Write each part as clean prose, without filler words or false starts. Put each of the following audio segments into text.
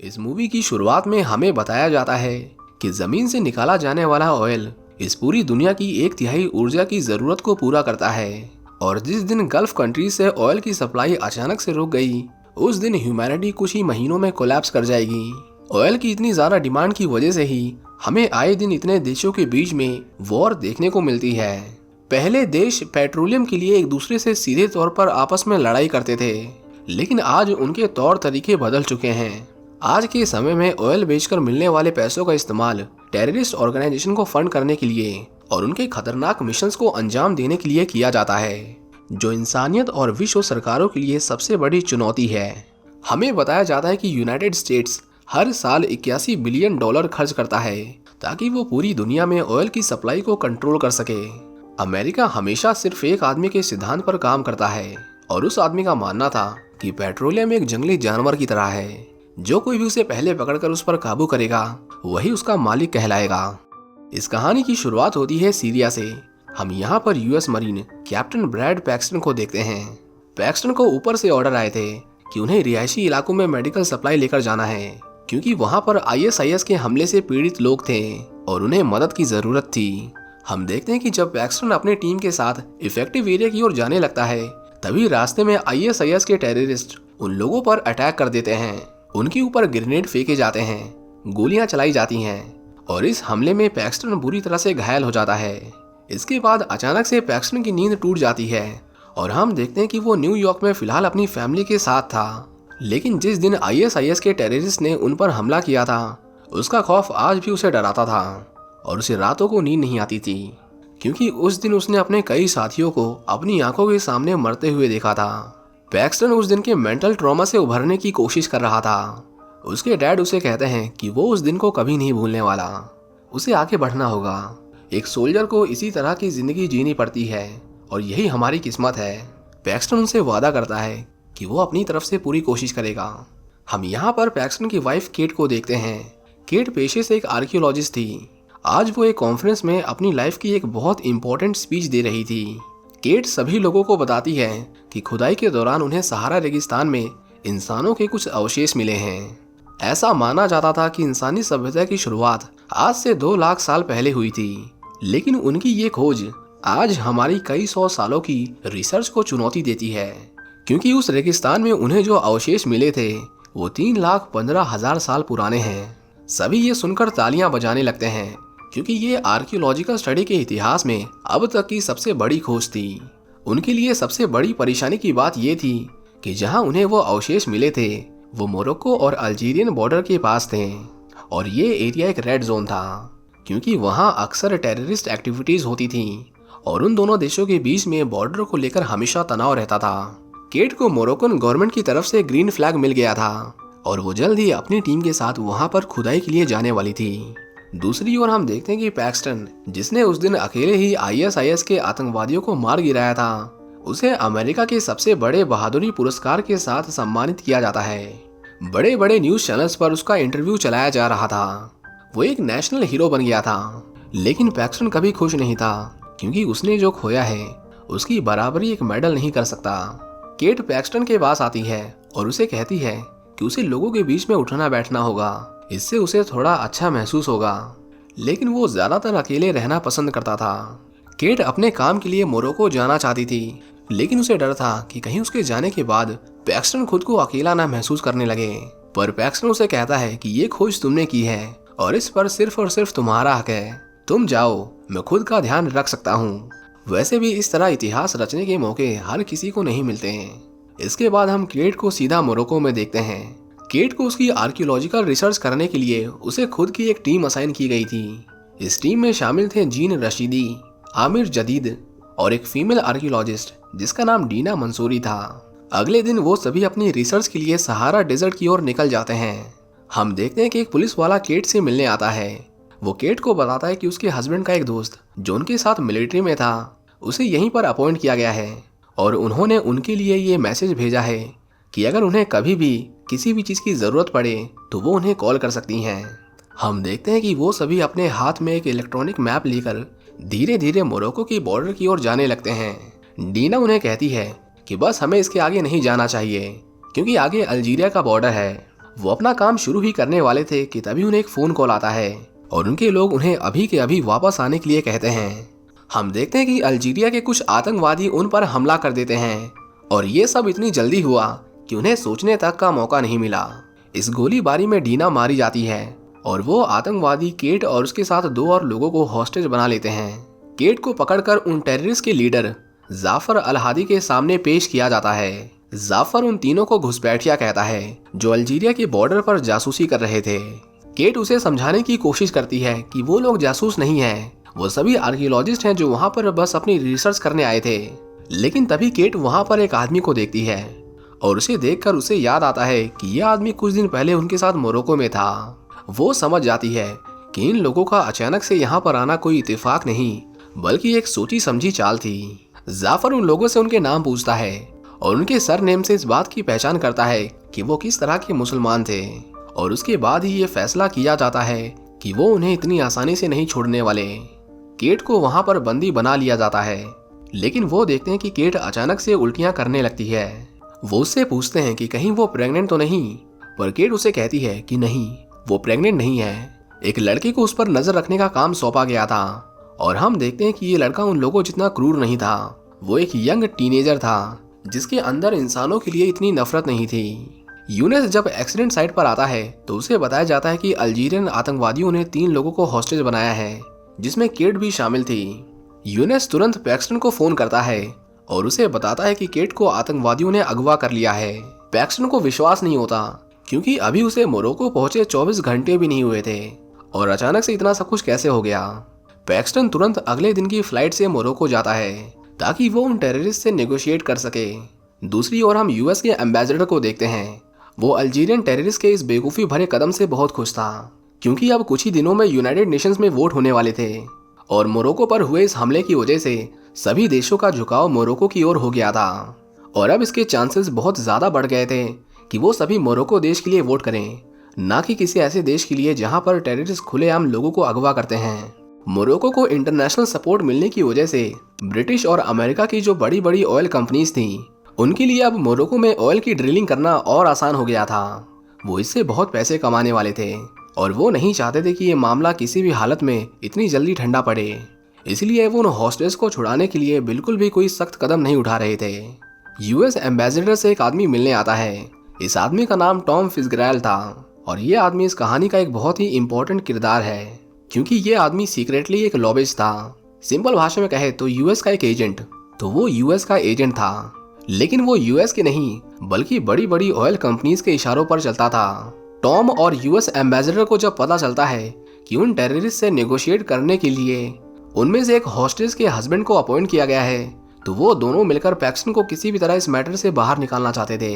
इस मूवी की शुरुआत में हमें बताया जाता है कि जमीन से निकाला जाने वाला ऑयल इस पूरी दुनिया की 1/3 ऊर्जा की जरूरत को पूरा करता है। और जिस दिन गल्फ कंट्री से ऑयल की सप्लाई अचानक से रुक गई, उस दिन ह्यूमैनिटी कुछ ही महीनों में कोलैप्स कर जाएगी। ऑयल की इतनी ज्यादा डिमांड की वजह से ही हमें आए दिन इतने देशों के बीच में वॉर देखने को मिलती है। पहले देश पेट्रोलियम के लिए एक दूसरे से सीधे तौर पर आपस में लड़ाई करते थे, लेकिन आज उनके तौर तरीके बदल चुके हैं। आज के समय में ऑयल बेचकर मिलने वाले पैसों का इस्तेमाल टेररिस्ट ऑर्गेनाइजेशन को फंड करने के लिए और उनके खतरनाक मिशंस को अंजाम देने के लिए किया जाता है, जो इंसानियत और विश्व सरकारों के लिए सबसे बड़ी चुनौती है। हमें बताया जाता है कि यूनाइटेड स्टेट्स हर साल 81 बिलियन डॉलर खर्च करता है ताकि वो पूरी दुनिया में ऑयल की सप्लाई को कंट्रोल कर सके। अमेरिका हमेशा सिर्फ एक आदमी के सिद्धांत पर काम करता है और उस आदमी का मानना था कि पेट्रोलियम एक जंगली जानवर की तरह है, जो कोई भी उसे पहले पकड़कर उस पर काबू करेगा वही उसका मालिक कहलाएगा। इस कहानी की शुरुआत होती है सीरिया से। हम यहाँ पर US marine captain Brad Paxton को देखते हैं। पैक्सटन को ऊपर से ऑर्डर आए थे कि उन्हें रिहायशी इलाकों में मेडिकल सप्लाई लेकर जाना है, क्योंकि वहाँ पर आईएसआईएस के हमले से पीड़ित लोग थे और उन्हें मदद की जरूरत थी। हम देखते हैं कि जब पैक्सटन अपने टीम के साथ इफेक्टिव एरिया की ओर जाने लगता है, तभी रास्ते में आईएसआईएस के टेररिस्ट उन लोगों पर अटैक कर देते हैं। उनके ऊपर ग्रेनेड फेंके जाते हैं, गोलियां चलाई जाती हैं और इस हमले में पैक्सटन बुरी तरह से घायल हो जाता है। इसके बाद अचानक से पैक्सटन की नींद टूट जाती है और हम देखते हैं कि वो न्यूयॉर्क में फिलहाल अपनी फैमिली के साथ था। लेकिन जिस दिन आईएसआईएस के टेररिस्ट ने उन पर हमला किया था, उसका खौफ आज भी उसे डराता था और उसे रातों को नींद नहीं आती थी, क्योंकि उस दिन उसने अपने कई साथियों को अपनी आंखों के सामने मरते हुए देखा था। पैक्सटन उस दिन के मेंटल ट्रॉमा से उभरने की कोशिश कर रहा था। उसके डैड उसे कहते हैं कि वो उस दिन को कभी नहीं भूलने वाला, उसे आगे बढ़ना होगा। एक सोल्जर को इसी तरह की जिंदगी जीनी पड़ती है और यही हमारी किस्मत है। पैक्सटन उनसे वादा करता है कि वो अपनी तरफ से पूरी कोशिश करेगा। हम यहाँ पर पैक्सटन की वाइफ केट को देखते हैं। केट पेशे से एक आर्कियोलॉजिस्ट थी। आज वो एक कॉन्फ्रेंस में अपनी लाइफ की एक बहुत इंपॉर्टेंट स्पीच दे रही थी। केट सभी लोगों को बताती है कि खुदाई के दौरान उन्हें सहारा रेगिस्तान में इंसानों के कुछ अवशेष मिले हैं। ऐसा माना जाता था कि इंसानी सभ्यता की शुरुआत आज से 2 लाख साल पहले हुई थी, लेकिन उनकी ये खोज आज हमारी कई 100 सालों की रिसर्च को चुनौती देती है, क्योंकि उस रेगिस्तान में उन्हें जो अवशेष मिले थे वो 3,15,000 साल पुराने हैं। सभी ये सुनकर तालियां बजाने लगते हैं, क्योंकि ये आर्कियोलॉजिकल स्टडी के इतिहास में अब तक की सबसे बड़ी खोज थी। उनके लिए सबसे बड़ी परेशानी की बात ये थी कि जहां उन्हें वो अवशेष मिले थे वो मोरक्को और अल्जीरियन बॉर्डर के पास थे और ये एरिया एक रेड जोन था, क्योंकि वहां अक्सर टेररिस्ट एक्टिविटीज होती थी और उन दोनों देशों के बीच में बॉर्डर को लेकर हमेशा तनाव रहता था। केट को मोरक्कन गवर्नमेंट की तरफ से ग्रीन फ्लैग मिल गया था और वो जल्द ही अपनी टीम के साथ वहां पर खुदाई के लिए जाने वाली थी। दूसरी ओर हम देखते हैं कि पैक्सटन, जिसने उस दिन अकेले ही आईएसआईएस के आतंकवादियों को मार गिराया था, उसे अमेरिका के सबसे बड़े बहादुरी पुरस्कार के साथ सम्मानित किया जाता है। बड़े बड़े न्यूज चैनल्स पर उसका इंटरव्यू चलाया जा रहा था। वो एक नेशनल हीरो बन गया था। लेकिन पैक्सटन कभी खुश नहीं था, क्योंकि उसने जो खोया है उसकी बराबरी एक मेडल नहीं कर सकता। केट पैक्सटन के पास आती है और उसे कहती है कि उसे लोगों के बीच में उठना बैठना होगा, इससे उसे थोड़ा अच्छा महसूस होगा। लेकिन वो ज्यादातर अकेले रहना पसंद करता था। केट अपने काम के लिए मोरक्को जाना चाहती थी, लेकिन उसे डर था कि कहीं उसके जाने के बाद पैक्सटन खुद को अकेला ना महसूस करने लगे। पर पैक्सटन उसे कहता है कि ये खोज तुमने की है और इस पर सिर्फ और सिर्फ तुम्हारा हक है। तुम जाओ, मैं खुद का ध्यान रख सकता हूँ। वैसे भी इस तरह इतिहास रचने के मौके हर किसी को नहीं मिलते हैं। इसके बाद हम केट को सीधा मोरक्को में देखते हैं। केट को उसकी आर्कियोलॉजिकल रिसर्च करने के लिए उसे खुद की एक टीम असाइन की गई थी। इस टीम में शामिल थे जीन रशीदी, आमिर जदीद और एक फीमेल आर्कियोलॉजिस्ट जिसका नाम डीना मंसूरी था। अगले दिन वो सभी अपनी रिसर्च के लिए सहारा डेजर्ट की ओर निकल जाते हैं। हम देखते हैं कि एक पुलिस वाला केट से मिलने आता है। वो केट को बताता है कि उसके हस्बैंड का एक दोस्त जो उनके साथ मिलिट्री में था, उसे यहीं पर अपॉइंट किया गया है और उन्होंने उनके लिए ये मैसेज भेजा है कि अगर उन्हें कभी भी किसी भी चीज़ की ज़रूरत पड़े तो वो उन्हें कॉल कर सकती हैं। हम देखते हैं कि वो सभी अपने हाथ में एक इलेक्ट्रॉनिक मैप लेकर धीरे धीरे मोरक्को की बॉर्डर की ओर जाने लगते हैं। डीना उन्हें कहती है कि बस हमें इसके आगे नहीं जाना चाहिए, क्योंकि आगे अल्जीरिया का बॉर्डर है वो अपना काम शुरू ही करने वाले थे कि तभी उन्हें एक फोन कॉल आता है और उनके लोग उन्हें अभी के अभी वापस आने के लिए कहते हैं। हम देखते हैं कि अल्जीरिया के कुछ आतंकवादी उन पर हमला कर देते हैं और ये सब इतनी जल्दी हुआ कि उन्हें सोचने तक का मौका नहीं मिला। इस गोलीबारी में डीना मारी जाती है और वो आतंकवादी केट और उसके साथ 2 और लोगों को हॉस्टेज बना लेते हैं। केट को पकड़कर उन टेररिस्ट के लीडर जाफर अल हादी के सामने पेश किया जाता है। जाफर उन तीनों को घुसपैठिया कहता है जो अल्जीरिया के बॉर्डर पर जासूसी कर रहे थे। केट उसे समझाने की कोशिश करती है कि वो लोग जासूस नहीं हैं, वो सभी आर्कियोलॉजिस्ट हैं जो वहां पर बस अपनी रिसर्च करने आए थे। लेकिन तभी केट वहां पर एक आदमी को देखती है और उसे देखकर उसे याद आता है कि यह आदमी कुछ दिन पहले उनके साथ मोरक्को में था। वो समझ जाती है कि इन लोगों का अचानक से यहाँ पर आना कोई इत्तेफाक नहीं बल्कि एक सोची समझी चाल थी। जाफर उन लोगों से उनके नाम पूछता है और उनके सरनेम से इस बात की पहचान करता है कि वो किस तरह के मुसलमान थे और उसके बाद ही ये फैसला किया जाता है कि वो उन्हें इतनी आसानी से नहीं छोड़ने वाले। केट को वहां पर बंदी बना लिया जाता है लेकिन वो देखते हैं कि केट अचानक से उल्टियां करने लगती है। वो उससे पूछते हैं कि कहीं वो प्रेग्नेंट तो नहीं, पर केट उसे कहती है कि नहीं, वो प्रेग्नेंट नहीं है। एक लड़के को उस पर नजर रखने का काम सौंपा गया था और हम देखते हैं कि ये लड़का उन लोगों जितना क्रूर नहीं था। वो एक यंग टीनेजर था जिसके अंदर इंसानों के लिए इतनी नफरत नहीं थी। यूनेस जब एक्सीडेंट साइट पर आता है तो उसे बताया जाता है कि अल्जीरियन आतंकवादियों ने 3 लोगों को हॉस्टेज बनाया है जिसमें केट भी शामिल थी। यूनेस तुरंत पैक्सटन को फोन करता है और उसे बताता है कि केट को आतंकवादियों ने अगवा कर लिया है। पैक्सटन को विश्वास नहीं होता क्योंकि अभी उसे मोरक्को पहुंचे 24 घंटे भी नहीं हुए थे और अचानक से इतना सब कुछ कैसे हो गया। पैक्सटन तुरंत अगले दिन की फ्लाइट से मोरक्को जाता है ताकि वो उन टेररिस्ट से नेगोशिएट कर सके। दूसरी ओर हम यूएस के एम्बेसडर को देखते हैं। वो अल्जीरियन टेररिस्ट के इस बेवकूफ़ी भरे कदम से बहुत खुश था क्योंकि अब कुछ ही दिनों में यूनाइटेड नेशंस में वोट होने वाले थे और मोरक्को पर हुए इस हमले की वजह से सभी देशों का झुकाव मोरक्को की ओर हो गया था और अब इसके चांसेस बहुत ज़्यादा बढ़ गए थे कि वो सभी मोरक्को देश के लिए वोट करें, ना कि किसी ऐसे देश के लिए जहां पर टेररिस्ट खुलेआम लोगों को अगवा करते हैं। मोरक्को को इंटरनेशनल सपोर्ट मिलने की वजह से ब्रिटिश और अमेरिका की जो बड़ी बड़ी ऑयल कंपनीज थी उनके लिए अब मोरक्को में ऑयल की ड्रिलिंग करना और आसान हो गया था। वो इससे बहुत पैसे कमाने वाले थे और वो नहीं चाहते थे कि ये मामला किसी भी हालत में इतनी जल्दी ठंडा पड़े, इसलिए वो उन हॉस्टेज को छुड़ाने के लिए बिल्कुल भी कोई सख्त कदम नहीं उठा रहे थे। यूएस एम्बेसडर से एक आदमी मिलने आता है। इस आदमी का नाम टॉम फिट्जगेराल्ड था और ये आदमी इस कहानी का एक बहुत ही इम्पोर्टेंट किरदार है क्योंकि ये आदमी सीक्रेटली एक लॉबिस्ट था। सिंपल भाषा में कहे तो यूएस का एक एजेंट। तो वो यूएस का एजेंट था लेकिन वो यूएस के नहीं बल्कि बड़ी बड़ी ऑयल कंपनीज के इशारों पर चलता था। टॉम और यूएस एम्बेसडर को जब पता चलता है कि उन टेररिस्ट से नेगोशिएट करने के लिए उनमें से एक हॉस्टेज के हस्बैंड को अपॉइंट किया गया है तो वो दोनों मिलकर पैक्सटन को किसी भी तरह इस मैटर से बाहर निकालना चाहते थे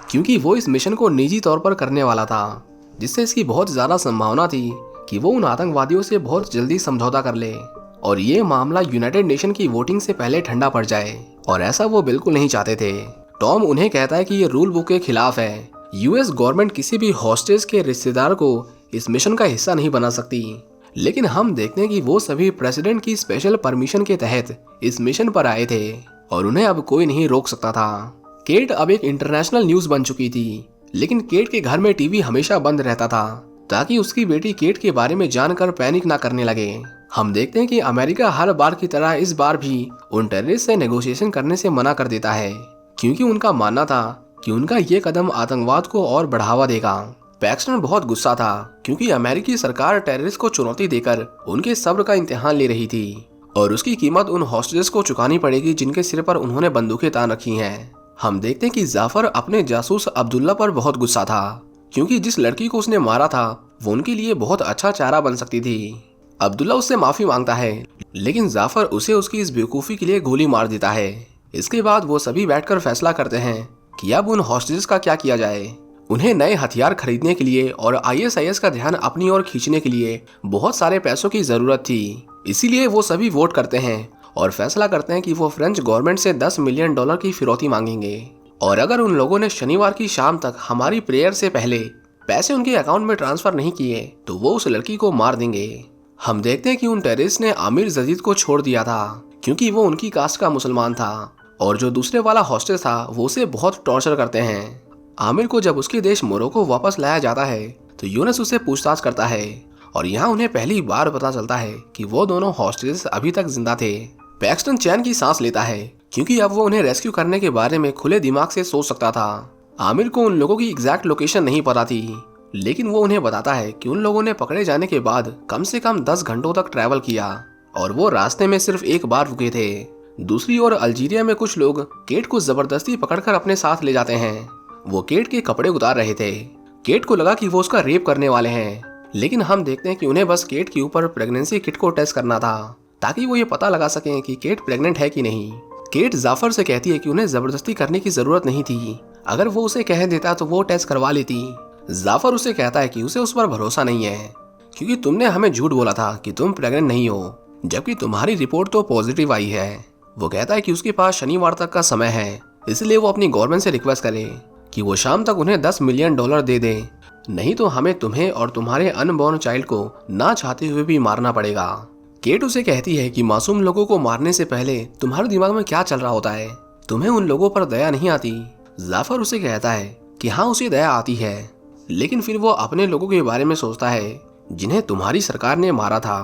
क्योंकि वो इस मिशन को निजी तौर पर करने वाला था, जिससे इसकी बहुत ज़्यादा संभावना थी कि वो उन आतंकवादियों से बहुत जल्दी समझौता कर ले और ये मामला यूनाइटेड नेशन की वोटिंग से पहले ठंडा पड़ जाए, और ऐसा वो बिल्कुल नहीं चाहते थे। टॉम उन्हें कहता है कि ये रूल बुक के खिलाफ है। यूएस गवर्नमेंट किसी भी हॉस्टेज के रिश्तेदार को इस मिशन का हिस्सा नहीं बना सकती, लेकिन हम देखते हैं कि वो सभी प्रेसिडेंट की स्पेशल परमिशन के तहत इस मिशन पर आए थे और उन्हें अब कोई नहीं रोक सकता था। केट अब एक इंटरनेशनल न्यूज बन चुकी थी, लेकिन केट के घर में टीवी हमेशा बंद रहता था ताकि उसकी बेटी केट के बारे में जानकर पैनिक ना करने लगे। हम देखते हैं कि अमेरिका हर बार की तरह इस बार भी उन टेररिस्ट से नेगोशिएशन करने से मना कर देता है क्योंकि उनका मानना था कि उनका ये कदम आतंकवाद को और बढ़ावा देगा। पैक्सटन बहुत गुस्सा था क्योंकि अमेरिकी सरकार टेररिस्ट को चुनौती देकर उनके सब्र का इम्तिहान ले रही थी और उसकी कीमत उन हॉस्टेजेस को चुकानी पड़ेगी जिनके सिर पर उन्होंने बंदूकें तान रखी हैं। हम देखते हैं कि जाफर अपने जासूस अब्दुल्ला पर बहुत गुस्सा था क्योंकि जिस लड़की को उसने मारा था वो उनके लिए बहुत अच्छा चारा बन सकती थी। अब्दुल्ला उससे माफी मांगता है लेकिन जाफर उसे उसकी इस बेवकूफ़ी के लिए गोली मार देता है। इसके बाद वो सभी बैठकर फैसला करते हैं कि अब उन हॉस्टेजेस का क्या किया जाए। उन्हें नए हथियार खरीदने के लिए और आईएसआईएस का ध्यान अपनी ओर खींचने के लिए बहुत सारे पैसों की जरूरत थी, इसीलिए वो सभी वोट करते हैं और फैसला करते हैं कि वो फ्रेंच गवर्नमेंट से $10 मिलियन की फिरौती मांगेंगे और अगर उन लोगों ने शनिवार की शाम तक हमारी प्रेयर से पहले पैसे उनके अकाउंट में ट्रांसफर नहीं किए तो वो उस लड़की को मार देंगे। हम देखते हैं कि उन टेररिस्ट ने आमिर जदीद को छोड़ दिया था क्योंकि वो उनकी कास्ट का मुसलमान था और जो दूसरे वाला हॉस्टेज था वो उसे बहुत टॉर्चर करते हैं। आमिर को जब उसके देश मोरक्को वापस लाया जाता है तो यूनस उससे पूछताछ करता है और यहाँ उन्हें पहली बार पता चलता है कि वो दोनों हॉस्टेजेस अभी तक जिंदा थे। पैक्सटन चैन की सांस लेता है क्योंकि अब वो उन्हें रेस्क्यू करने के बारे में खुले दिमाग से सोच सकता था। आमिर को उन लोगों की एग्जैक्ट लोकेशन नहीं पता थी, लेकिन वो उन्हें बताता है कि उन लोगों ने पकड़े जाने के बाद कम से कम 10 घंटों तक ट्रैवल किया और वो रास्ते में सिर्फ एक बार रुके थे। दूसरी ओर अल्जीरिया में कुछ लोग केट को जबरदस्ती पकड़कर अपने साथ ले जाते हैं। वो केट के कपड़े उतार रहे थे। केट को लगा कि वो उसका रेप करने वाले हैं, लेकिन हम देखते हैं कि उन्हें बस केट के ऊपर प्रेगनेंसी किट को टेस्ट करना था ताकि वो ये पता लगा सकें कि केट प्रेग्नेंट है कि नहीं। केट जाफर से कहती है कि उन्हें जबरदस्ती करने की जरूरत नहीं थी, अगर वो उसे कह देता तो वो टेस्ट करवा लेती। जाफर उसे कहता है कि उसे उस पर भरोसा नहीं है क्योंकि तुमने हमें झूठ बोला था कि तुम प्रेग्नेंट नहीं हो, जबकि तुम्हारी रिपोर्ट तो पॉजिटिव आई है। वो कहता है कि उसके पास शनिवार तक का समय है, इसलिए वो अपनी गवर्नमेंट से रिक्वेस्ट करे कि वो शाम तक उन्हें $10 मिलियन दे दे, नहीं तो हमें तुम्हें और तुम्हारे अनबॉर्न चाइल्ड को ना चाहते हुए भी मारना पड़ेगा। केट उसे कहती है कि मासूम लोगों को मारने से पहले तुम्हारे दिमाग में क्या चल रहा होता है, तुम्हें उन लोगों पर दया नहीं आती। जाफर उसे कहता है कि हाँ उसे दया आती है, लेकिन फिर वो अपने लोगों के बारे में सोचता है जिन्हें तुम्हारी सरकार ने मारा था।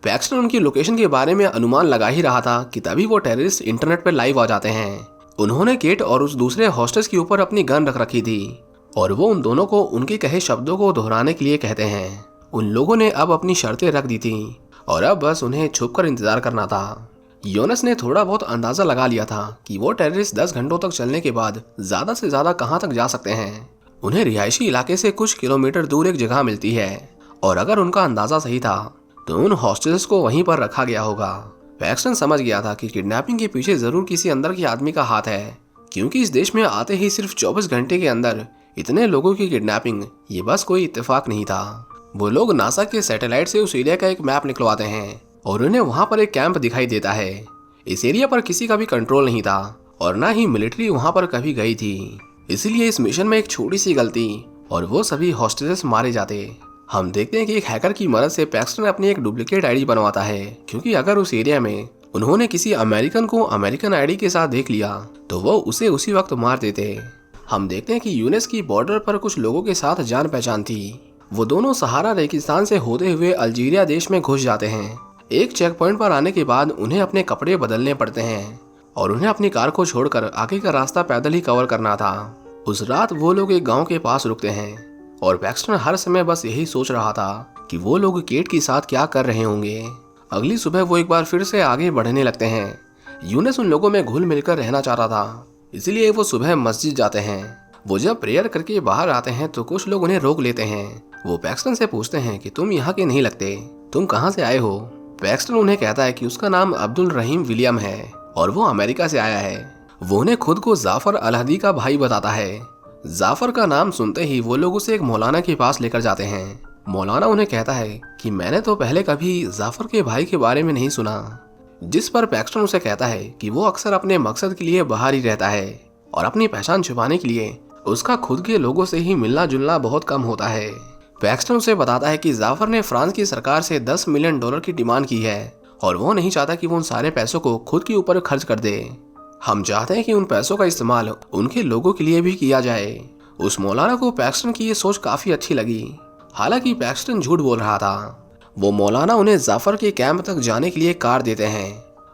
पैक्सटन उनकी लोकेशन के बारे में अनुमान लगा ही रहा था कि तभी वो टेररिस्ट इंटरनेट पर लाइव आ जाते हैं। उन्होंने केट और उस दूसरे हॉस्टेस के ऊपर अपनी गन रख रखी थी और वो उन दोनों को उनके कहे शब्दों को दोहराने के लिए कहते हैं। उन लोगों ने अब अपनी शर्तें रख दी थी और अब बस उन्हें छुपकर इंतजार करना था। योनस ने थोड़ा बहुत अंदाजा लगा लिया था कि वो टेररिस्ट 10 घंटों तक चलने के बाद ज्यादा से ज्यादा कहां तक जा सकते हैं। उन्हें रिहायशी इलाके से कुछ किलोमीटर दूर एक जगह मिलती है और अगर उनका अंदाजा सही था तो उन हॉस्टेजेस को वहीं पर रखा गया होगा। पैक्सटन समझ गया था कि किडनैपिंग के पीछे जरूर किसी अंदर के आदमी का हाथ है, क्योंकि इस देश में आते ही सिर्फ 24 घंटे के अंदर इतने लोगों की किडनैपिंग ये बस कोई इत्तेफाक नहीं था। वो लोग नासा के सैटेलाइट से उस एरिया का एक मैप निकलवाते हैं और उन्हें वहां पर एक कैंप दिखाई देता है। इस एरिया पर किसी का भी कंट्रोल नहीं था और ना ही मिलिट्री वहां पर कभी गई थी, इसलिए इस मिशन में एक छोटी सी गलती और वो सभी हॉस्टेजेस मारे जाते। हम देखते हैं कि एक हैकर की मदद से पैक्सटन अपनी एक डुप्लीकेट आईडी बनवाता है, क्योंकि अगर उस एरिया में उन्होंने किसी अमेरिकन को अमेरिकन आईडी के साथ देख लिया तो वो उसे उसी वक्त मार देते। हम देखते हैं कि यूनेस की बॉर्डर पर कुछ लोगों के साथ जान पहचान थी। वो दोनों सहारा रेगिस्तान से होते हुए अल्जीरिया देश में घुस जाते हैं। एक चेक पॉइंट पर आने के बाद उन्हें अपने कपड़े बदलने पड़ते हैं और उन्हें अपनी कार को छोड़कर आगे का रास्ता पैदल ही कवर करना था। उस रात वो लोग एक गांव के पास रुकते हैं और पैक्सटन हर समय बस यही सोच रहा था कि वो लोग केट के साथ क्या कर रहे होंगे। अगली सुबह वो एक बार फिर से आगे बढ़ने लगते हैं। यूनेस उन लोगों में घुल मिलकर रहना चाहता था, इसलिए वो सुबह मस्जिद जाते हैं। वो जब प्रेयर करके बाहर आते हैं तो कुछ लोग उन्हें रोक लेते हैं। वो पैक्सटन से पूछते हैं कि तुम यहाँ के नहीं लगते, तुम कहाँ से आए हो। पैक्सटन उन्हें कहता है कि उसका नाम अब्दुल रहीम विलियम है और वो अमेरिका से आया है। वो उन्हें खुद को जाफर अलहदी का भाई बताता है। जाफर का नाम सुनते ही वो लोग उसे एक मौलाना के पास लेकर जाते हैं। मौलाना उन्हें कहता है कि मैंने तो पहले कभी जाफर के भाई के बारे में नहीं सुना, जिस पर पैक्सटन उसे कहता है कि वो अक्सर अपने मकसद के लिए बाहर ही रहता है और अपनी पहचान छुपाने के लिए उसका खुद के लोगों से ही मिलना जुलना बहुत कम होता है। पैक्सटन उसे बताता है कि जाफर ने फ्रांस की सरकार से $10 मिलियन की डिमांड की है और वो नहीं चाहता कि वो उन सारे पैसों को खुद के ऊपर खर्च कर दे। हम चाहते हैं कि उन पैसों का इस्तेमाल उनके लोगों के लिए भी किया जाए। उस मौलाना को पैक्सटन की ये सोच काफी अच्छी लगी। हालांकि पैक्सटन झूठ बोल रहा था। वो मौलाना उन्हें जाफर के कैंप तक जाने के लिए कार देते हैं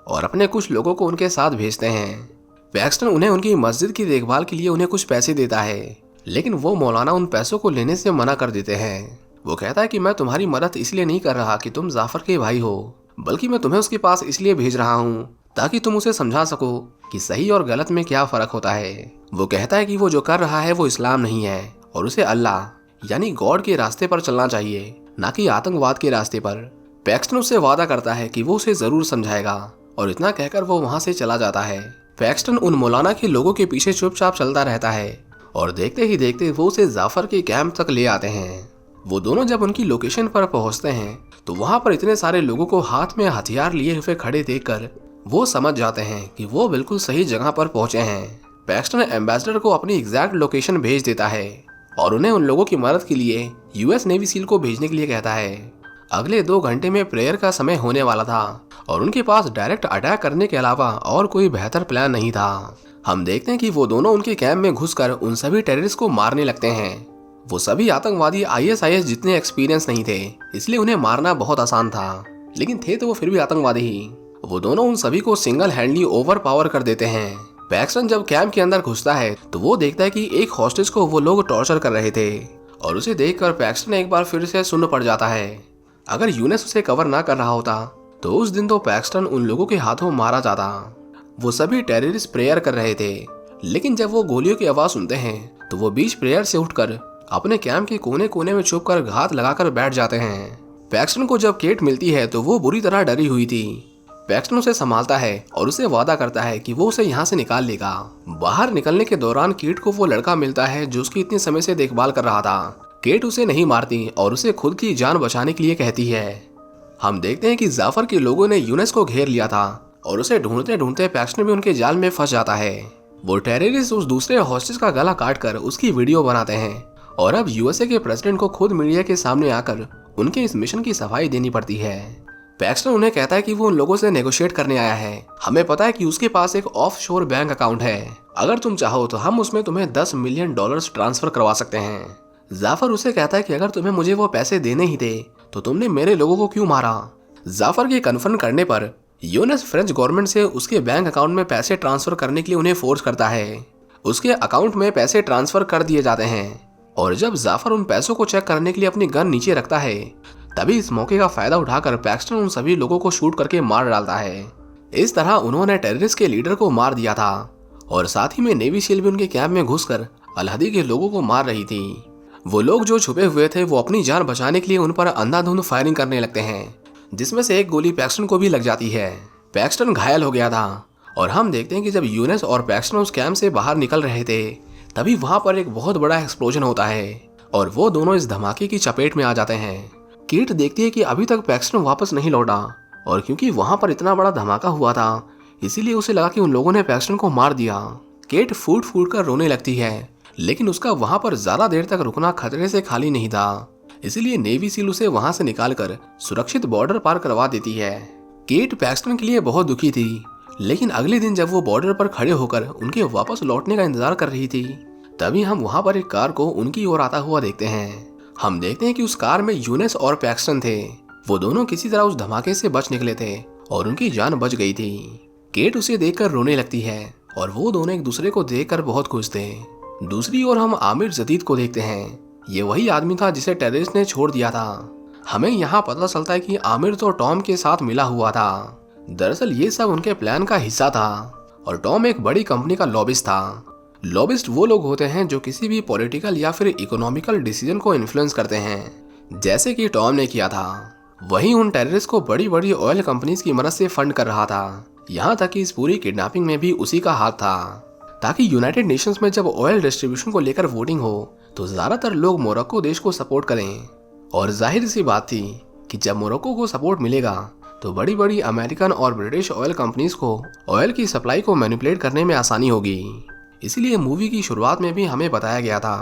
और अपने कुछ लोगों को उनके साथ भेजते हैं। पैक्सटन उन्हें उनकी मस्जिद की देखभाल के लिए उन्हें कुछ पैसे देता है, लेकिन वो मौलाना उन पैसों को लेने से मना कर देते हैं। वो कहता है कि मैं तुम्हारी मदद इसलिए नहीं कर रहा कि तुम जाफर के भाई हो, बल्कि मैं तुम्हें उसके पास इसलिए भेज रहा हूँ ताकि तुम उसे समझा सको कि सही और गलत में क्या फर्क होता है। वो कहता है कि वो जो कर रहा है वो इस्लाम नहीं है और उसे अल्लाह यानी गॉड के रास्ते पर चलना चाहिए, ना कि आतंकवाद के रास्ते पर। पैक्सटन उससे वादा करता है कि वो उसे जरूर समझाएगा और इतना कहकर वो वहां से चला जाता है। पैक्सटन उन मौलाना के लोगों के पीछे चुपचाप चलता रहता है और देखते ही देखते वो उसे जाफर के कैंप तक ले आते हैं। वो दोनों जब उनकी लोकेशन पर पहुंचते हैं तो वहां पर इतने सारे लोगों को हाथ में हथियार लिए हुए खड़े देखकर वो समझ जाते हैं कि वो बिल्कुल सही जगह पर पहुंचे हैं। पैक्सटन एम्बेसडर को अपनी एग्जैक्ट लोकेशन भेज देता है और उन्हें उन लोगों की मदद के लिए यूएस नेवी सील को भेजने के लिए कहता है। अगले 2 घंटे में प्रेयर का समय होने वाला था और उनके पास डायरेक्ट अटैक करने के अलावा और कोई बेहतर प्लान नहीं था। हम देखते हैं कि वो दोनों उनके कैंप में घुसकर उन सभी टेररिस्ट को मारने लगते हैं। वो सभी आतंकवादी ISIS जितने एक्सपीरियंस नहीं थे, इसलिए उन्हें मारना बहुत आसान था, लेकिन थे तो वो फिर भी आतंकवादी ही। वो दोनों उन सभी को सिंगल हैंडली ओवर पावर कर देते हैं। पैक्सटन जब कैंप के अंदर घुसता है तो वो देखता है कि एक हॉस्टेज को वो लोग टॉर्चर कर रहे थे, और उसे देखकर पैक्सटन एक बार फिर से सुन्न पड़ जाता है। अगर यूनेस उसे कवर ना कर रहा होता तो उस दिन तो पैक्सटन उन लोगों के हाथों मारा जाता। वो सभी टेररिस्ट प्रेयर कर रहे थे, लेकिन जब वो गोलियों की आवाज सुनते हैं तो वो बीच प्रेयर से उठकर अपने कैंप के कोने कोने में छुपकर घात लगाकर बैठ जाते हैं। पैक्सटन को जब केट मिलती है तो वो बुरी तरह डरी हुई थी। पैक्सटन उसे संभालता है और उसे वादा करता है कि वो उसे यहाँ से निकाल लेगा। बाहर निकलने के दौरान केट को वो लड़का मिलता है जो उसकी इतने समय से देखभाल कर रहा था। केट उसे नहीं मारती और उसे खुद की जान बचाने के लिए कहती है। हम देखते हैं कि जाफर के लोगों ने यूनेस को घेर लिया था और उसे ढूंढते ढूंढते पैक्सटन भी उनके जाल में फंस जाता है। वो टेररिस्ट उस दूसरे हॉस्टेज का गला काटकर उसकी वीडियो बनाते हैं और अब USA के प्रेसिडेंट को खुद मीडिया के सामने आकर उनके इस मिशन की सफाई देनी पड़ती है। पैक्सटन उन्हें कहता है कि वो उन लोगों से नेगोशिएट करने आया है। हमें पता है कि उसके पास एक ऑफशोर बैंक अकाउंट है, अगर तुम चाहो तो हम उसमें तुम्हें $10 मिलियन ट्रांसफर करवा सकते हैं। जाफर उसे कहता है कि अगर तुम्हें मुझे वो पैसे देने ही थे तो तुमने मेरे लोगों को क्यों मारा। जाफर के कन्फर्म करने पर यूनेस फ्रेंच गवर्नमेंट से उसके बैंक अकाउंट में पैसे ट्रांसफर करने के लिए उन्हें फोर्स करता है। उसके अकाउंट में पैसे ट्रांसफर कर दिए जाते हैं और जब जाफर उन पैसों को चेक करने के लिए अपनी गन नीचे रखता है तभी इस मौके का फायदा उठाकर पैक्सटन उन सभी लोगों को शूट करके मार डालता है। इस तरह उन्होंने टेररिस्ट के लीडर को मार दिया था और साथ ही में नेवी सील भी उनके कैंप में घुसकर अल-हदी के लोगों को मार रही थी। वो लोग जो छुपे हुए थे वो अपनी जान बचाने के लिए उन पर अंधाधुंध फायरिंग करने लगते हैं, जिसमें से एक गोली पैक्सटन को भी लग जाती है। पैक्सटन घायल हो गया था और हम देखते हैं कि जब यूनेस और पैक्सटन उस कैंप से बाहर निकल रहे थे तभी वहां पर एक बहुत बड़ा एक्सप्लोजन होता है और वो दोनों इस धमाके की चपेट में आ जाते हैं। केट देखती है कि अभी तक पैक्सटन वापस नहीं लौटा और क्योंकि वहां पर इतना बड़ा धमाका हुआ था इसीलिए उसे लगा कि उन लोगों ने पैक्सटन को मार दिया। केट फूट फूट कर रोने लगती है, लेकिन उसका वहां पर ज्यादा देर तक रुकना खतरे से खाली नहीं था, इसीलिए नेवी सील उसे वहां से निकालकर सुरक्षित बॉर्डर पार करवा देती है। केट पैक्सटन के लिए बहुत दुखी थी, लेकिन अगले दिन जब वो बॉर्डर पर खड़े होकर उनके वापस लौटने का इंतजार कर रही थी तभी हम वहां पर एक कार को उनकी ओर आता हुआ देखते हैं। हम देखते हैं कि उस कार में यूनेस और पैक्सटन थे। वो दोनों किसी तरह उस धमाके से बच निकले थे और उनकी जान बच गई थी। केट उसे देखकर रोने लगती है और वो दोनों एक दूसरे को देखकर बहुत खुश थे। दूसरी ओर हम आमिर जदीद को देखते हैं। ये वही आदमी था जिसे टेररिस्ट ने छोड़ दिया था। हमें यहाँ पता चलता है कि आमिर तो टॉम के साथ मिला हुआ था। दरअसल ये सब उनके प्लान का हिस्सा था और टॉम एक बड़ी कंपनी का लॉबिस्ट था। लॉबिस्ट वो लोग होते हैं जो किसी भी पॉलिटिकल या फिर इकोनॉमिकल डिसीजन को इन्फ्लुएंस करते हैं, जैसे कि टॉम ने किया था। वही उन टेररिस्ट को बड़ी बड़ी ऑयल कंपनीज की मदद से फंड कर रहा था। यहाँ तक कि इस पूरी किडनैपिंग में भी उसी का हाथ था, ताकि यूनाइटेड नेशंस में जब ऑयल डिस्ट्रीब्यूशन को लेकर वोटिंग हो तो ज्यादातर लोग मोरक्को देश को सपोर्ट करें। और जाहिर सी बात थी कि जब मोरक्को को सपोर्ट मिलेगा तो बड़ी बड़ी अमेरिकन और ब्रिटिश ऑयल कंपनीज को ऑयल की सप्लाई को मैनिपुलेट करने में आसानी होगी। इसीलिए मूवी की शुरुआत में भी हमें बताया गया था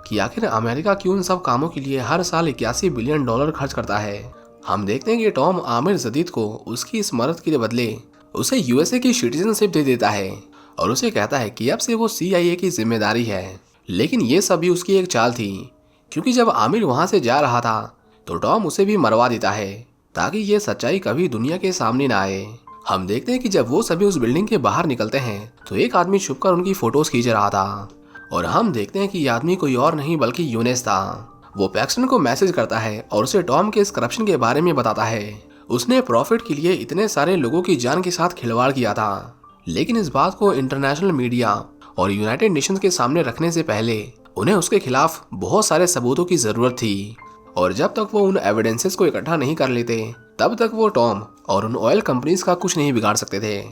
कि आखिर अमेरिका क्यों इन सब कामों के लिए हर साल $81 बिलियन खर्च करता है। हम देखते हैं कि टॉम आमिर जदीद को उसकी इस मदद के बदले उसे USA की सिटीजनशिप दे देता है और उसे कहता है कि अब से वो CIA की जिम्मेदारी है। लेकिन ये सब भी उसकी एक चाल थी, क्योंकि जब आमिर वहां से जा रहा था तो टॉम उसे भी मरवा देता है ताकि ये सच्चाई कभी दुनिया के सामने ना आए। हम देखते हैं कि जब वो सभी उस बिल्डिंग के बाहर निकलते हैं तो एक आदमी छुपकर उनकी फोटोज खींच रहा था और हम देखते हैं कि ये आदमी कोई और नहीं बल्कि यूनेस था। वो पैक्सटन को मैसेज करता है और उसे टॉम के इस करप्शन के बारे में बताता है। उसने प्रॉफिट के लिए इतने सारे लोगों की जान के साथ खिलवाड़ किया था, लेकिन इस बात को इंटरनेशनल मीडिया और यूनाइटेड नेशंस के सामने रखने से पहले उन्हें उसके खिलाफ बहुत सारे सबूतों की जरूरत थी और जब तक वो उन एविडेंसेस को इकट्ठा नहीं कर लेते तब तक वो टॉम और उन ऑयल कंपनीज का कुछ नहीं बिगाड़ सकते थे।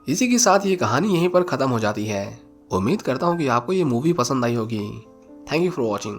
इसी के साथ ये कहानी यहीं पर खत्म हो जाती है। उम्मीद करता हूँ कि आपको ये मूवी पसंद आई होगी। Thank you for watching.